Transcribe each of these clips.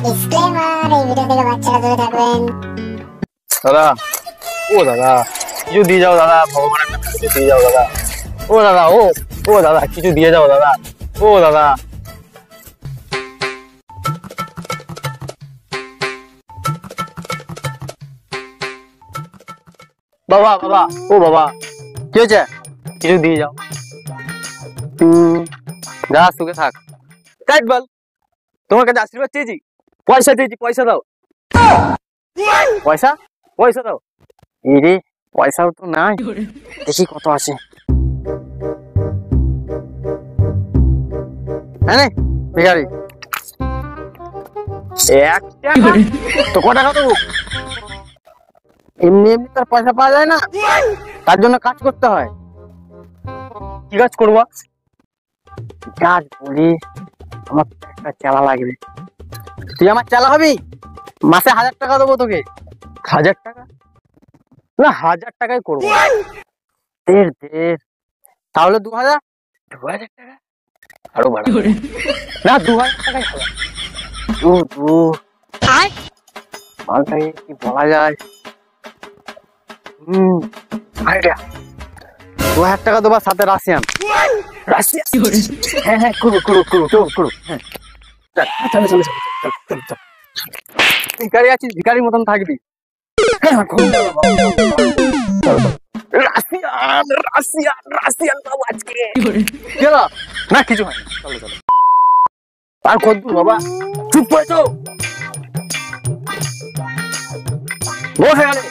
Disclaimer, এই video থেকে বাচ্চারা দূরে থাকবেন। দাদা, ও দাদা, কিছু দিয়ে যাও দাদা, ভগবানের কাছে কিছু দিয়ে যাও দাদা। ও দাদা, ও দাদা, কিছু দিয়ে যাও দাদা। ও দাদা, বাবা বাবা, ও বাবা, কি হয়েছে? কিছু দিয়ে যাও। যা সুখে থাক। কাট বল, তোমার কাছে আশীর্বাদ চেয়েছি, পয়সা চেয়েছি, পয়সা দাও। পয়সা পয়সা দাও। রে, পয়সাও তো নাই, দেখি কত আছে। হ্যাঁ ভিখারি, 1 টাকা তো ক টাকা দেবো? এমনি এমনি তার পয়সা পাওয়া যায় না, তার জন্য কাজ করতে হয়। কি কাজ করবো? কাজ বলি, আমার একটা চালা লাগবে। তুই আমার চালা হবি? মাসে 1000 টাকা দেবো তোকে। 1000 টাকা না, 1000 টাকাই করবো। তাহলে 2000 টাকা আরো বাড়া না, 2000 টাকাই হবে। মালটাকে কি বলা যায়? আইডিয়া, 2000 টাকা দেবার সাথে রাশিয়ান। হ্যাঁ হ্যাঁ, করু। হ্যাঁ, চলো। ভিখারি আছিস, ভিখারির মতন থাকবি। রাশিয়ান বাবু আজকে না, কিছু হয় চলো। আর কত দূর বাবা? চুপ করেছো, বসে গেলে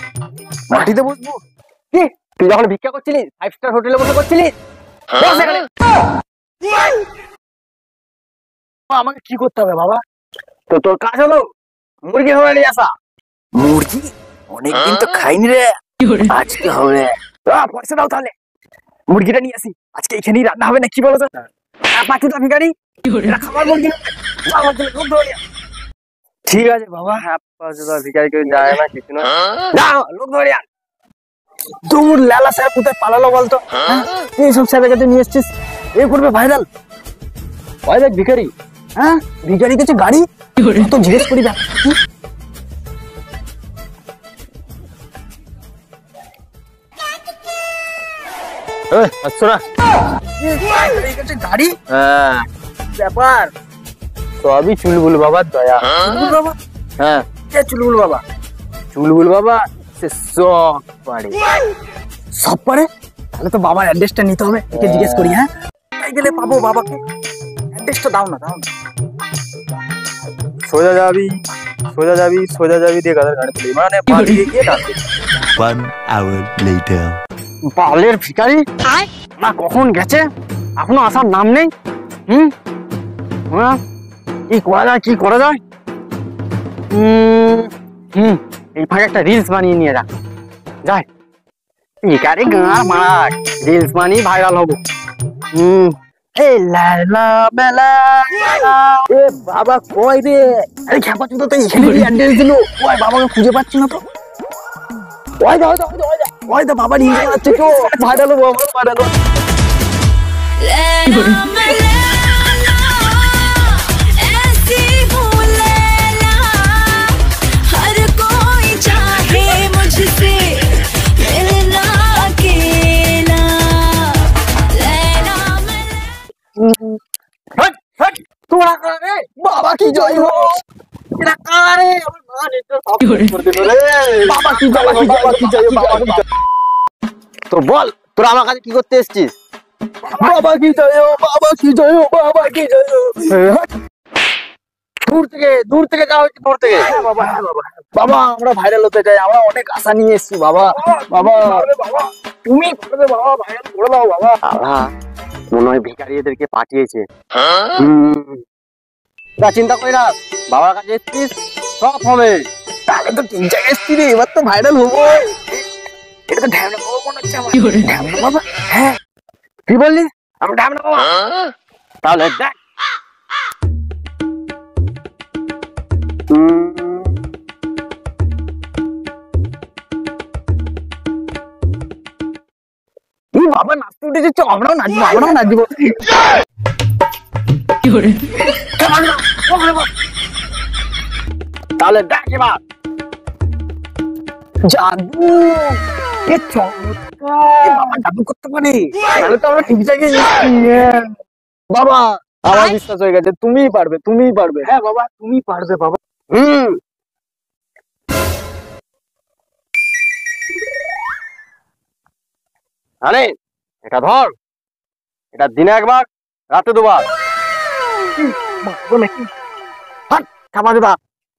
মাটিতে বসবো? কি তুই যখন ভিক্ষা করছিলিস, 5 স্টার হোটেলে বসে করছিলিস? বসে গেলে আমাকে কি করতে হবে বাবা? তো তোর কাজ হলো মুরগি ধরে নিয়ে আসা। মুরগি অনেকদিন তো খাইনি রে, আজকে হবে। পয়সা দাও তাহলে, মুরগিটা নিয়ে আসি, আজকে এখানেই রান্না হবে না, কি বলো তো? পাঁচুটা ভিখারি, খাবার মুরগি ঠিক আছে বাবা। ভিখারি কেউ যায় না, কিছু না, লোক ধরে আন। তোর লালা স্যার কোথায় পালালো বলতো? এইসব স্যারের কাছে নিয়ে এসছিস, এ করবে ভাইরাল। ওই দেখ ভিখারি, হ্যাঁ ভিখারি কাছে গাড়ি তো জিজ্ঞেস করি দেখ। গাড়ি ব্যাপার সবই চুলবুল বাবার দয়া। হ্যাঁ, চুলবুল বাবা, চুলবুল বাবা সে সব পারে। তাহলে তো বাবার অ্যাড্রেসটা নিতে হবে, একে জিজ্ঞেস করি। হ্যাঁ, তাই গেলে পাবো বাবাকে। অ্যাড্রেসটা দাও না। সোজা যাবি দিয়ে গাদার গাড়ি তুলি, মানে পালিয়ে গিয়ে ডাকবি। 1 hour later. বালের ভিখারি না কখন গেছে, এখনো আসার নাম নেই। কি করা যায়? এই ফাঁকে একটা রিলস বানিয়ে নিয়ে রাখ যায়। ভিখারি গাঁর মারাক, রিলস বানিয়ে ভাইরাল হবো। বাবা কই রে? আরে খেপা চুদো তো এখানে অ্যাড্রেস দিল, ওই বাবাকে খুঁজে পাচ্ছি না তো। ওই দা বাবা নিয়ে যাচ্ছে, কেউ ভাইরাল হবো, আমার ভাইরাল হবো। বাবা কি জয় হোক, তো বল তোরা আমার কাছে কি করতে এসছিস? বাবা কি জয় হোক, বাবা কি জয় হোক, বাবা কি জয় হোক। দূর থেকে যাওয়া হচ্ছে, দূর থেকে। বাবা আমরা ভাইরাল হতে চাই, আমরা অনেক আশা নিয়ে এসছি বাবা। তুমি বাবা ভাইরাল করে দাও বাবা। মনে হয় ভিখারি এদেরকে পাঠিয়েছে। চিন্তা করি না, বাবার কাছে এসছিস, সব হবে। তাহলে তো 3 জায়গায় এসছি রে, এবার তো ভাইরাল হবো। এটা তো ঢ্যামনা বাবা মনে হচ্ছে আমার। ঢ্যামনা বাবা? হ্যাঁ, কি বললি? আমি ঢ্যামনা বাবা? তাহলে দেখ, বাবা নাচতে উঠেছে, আমরাও নাচবো। তাহলে দেখ এবার জাদু। এ চমৎকার, বাবা জাদু করতে পারে। তাহলে তো আমরা ঠিক জায়গায় যাচ্ছি। বাবা আমার বিশ্বাস হয়ে গেছে, তুমিই পারবে, তুমিই পারবে। হ্যাঁ বাবা, তুমি পারবে বাবা। আরে এটা ধর, এটা দিনে একবার, রাতে দুবার। নাকি খাবার দেবা,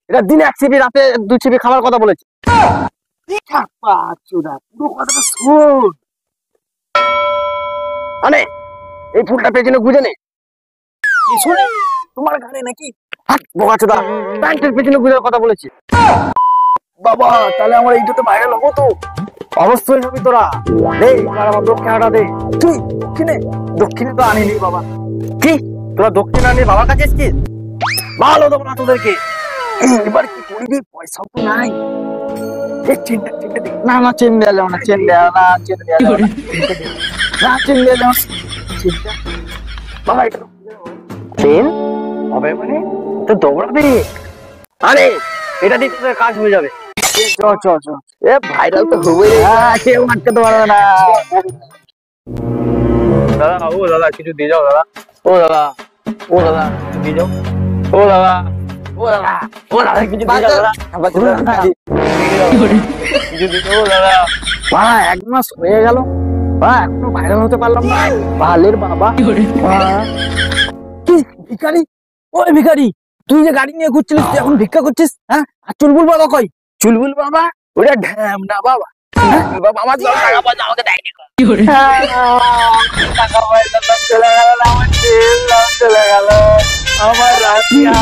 এটা দিনে 1 চিবি, রাতে 2 চিবি খাবার কথা বলেছি। পুরো কথাটা শোন। আরে এই ফুলটা পেছনে গুজে নে। শুনে তোমার ঘরে নাকি বোকাচোদা, প্যান্টের পেছনে গুজার কথা বলেছি। বাবা তাহলে আমার এই দুটো ভাইরাল হবো তো? অবশ্যই হবি তোরা। দে এবার আমার দক্ষিণাটা দে। তুই দক্ষিণে তো আনিনি বাবা। কি তোরা দক্ষিণ আনি বাবার কাছে এসছিস? ভালো দেবো না তোদেরকে। এবার কি করবি, পয়সা তো নাই। না না, চেন দেওয়া যাবে না, চেন দেওয়া না, চেন দেওয়া যাবে না, চেন দেওয়া যাবে না। বাবা এটা চেন হবে মানে তো দৌড়াবে। আরে এটা দিয়ে তোদের কাজ হয়ে যাবে। চ চ চ, এ ভাইরাল তো হবেই। কেউ আটকাতে পারবে না। দাদা, ও দাদা কিছু দিয়ে যাও দাদা। ও দাদা, ও দাদা কিছু দিয়ে যাও। ও দাদা, ও দাদা, ও দাদা কিছু দিয়ে যাও দাদা। কিছু দিয়ে যাও দাদা। বাবা 1 মাস হয়ে গেল, বাবা এখনো ভাইরাল হতে পারলাম না। ভালের বাবা। কি ভিখারি? ওই ভিখারি, তুই যে গাড়ি নিয়ে ঘুরছিলিস, তুই এখন ভিক্ষা করছিস? হ্যাঁ, আর চুলবুল বাবা কই? চুলবুল বাবা ওটা ঢ্যাম না বাবা। বাবা আমার টাকা পয়সা আমাকে দেয়নি। টাকা পয়সা সব চলে গেল, আমার তেল চলে গেল, আমার রাশিয়া।